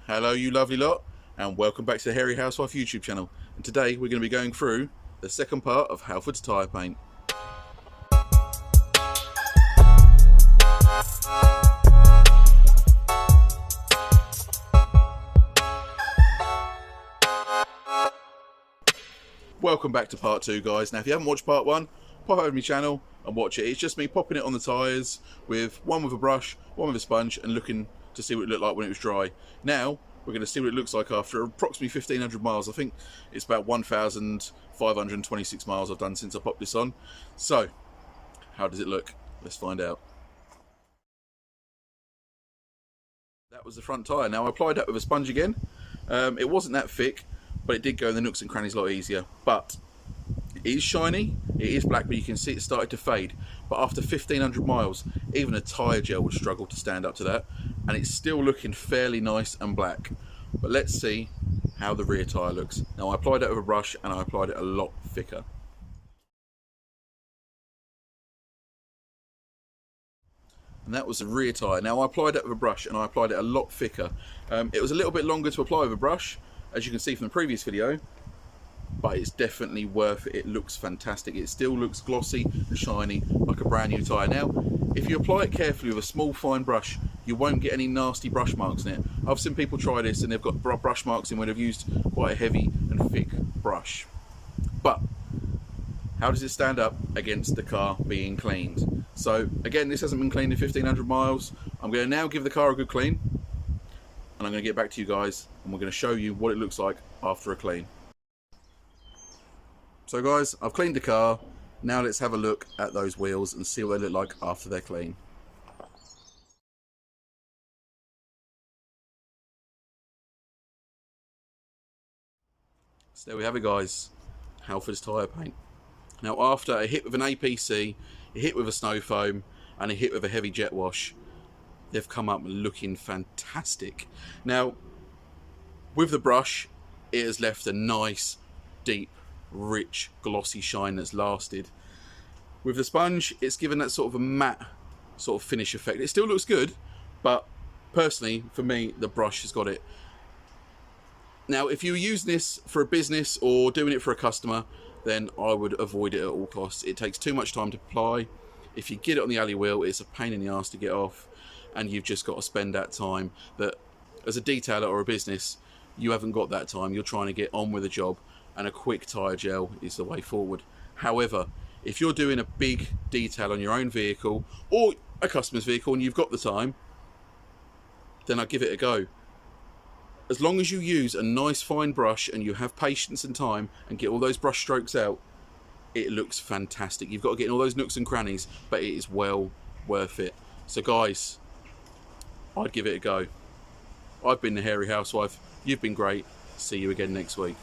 Hello you lovely lot, and welcome back to the Hairy Housewife YouTube channel. And today we're going to be going through the second part of Halford's tyre paint. Welcome back to part 2, guys. Now if you haven't watched part 1, pop over to my channel and watch it. It's just me popping it on the tyres with one with a brush, one with a sponge, and looking to see what it looked like when it was dry. Now we're going to see what it looks like after approximately 1,500 miles. I think it's about 1,526 miles I've done since I popped this on. So, how does it look? Let's find out. That was the front tyre. Now I applied that with a sponge again. It wasn't that thick, but it did go in the nooks and crannies a lot easier. But it is shiny, it is black, but you can see it started to fade. But after 1,500 miles, even a tyre gel would struggle to stand up to that. And it's still looking fairly nice and black. But let's see how the rear tyre looks. Now I applied that with a brush and I applied it a lot thicker. And that was the rear tyre. Now I applied that with a brush and I applied it a lot thicker. It was a little bit longer to apply with a brush, as you can see from the previous video, but it's definitely worth it. It looks fantastic. It still looks glossy and shiny like a brand new tyre. Now if you apply it carefully with a small fine brush, you won't get any nasty brush marks in it. I've seen people try this and they've got brush marks in when they've used quite a heavy and thick brush. But how does it stand up against the car being cleaned? So again, this hasn't been cleaned in 1,500 miles. I'm going to now give the car a good clean, and I'm going to get back to you guys and we're going to show you what it looks like after a clean. So guys, I've cleaned the car. Now let's have a look at those wheels and see what they look like after they're clean. So there we have it, guys. Halford's tyre paint. Now after a hit with an APC, a hit with a snow foam, and a hit with a heavy jet wash, they've come up looking fantastic. Now with the brush, it has left a nice, deep, rich, glossy shine that's lasted. With the sponge, it's given that sort of a matte sort of finish effect. It still looks good, but personally, for me, the brush has got it. Now, if you use this for a business or doing it for a customer, then I would avoid it at all costs. It takes too much time to apply. If you get it on the alley wheel, it's a pain in the ass to get off, and you've just got to spend that time that, as a detailer or a business, you haven't got that time. You're trying to get on with the job, and a quick tyre gel is the way forward. However, if you're doing a big detail on your own vehicle or a customer's vehicle and you've got the time, then I'd give it a go. As long as you use a nice fine brush and you have patience and time and get all those brush strokes out, it looks fantastic. You've got to get in all those nooks and crannies, but it is well worth it. So guys, I'd give it a go. I've been the Hairy Housewife. You've been great. See you again next week.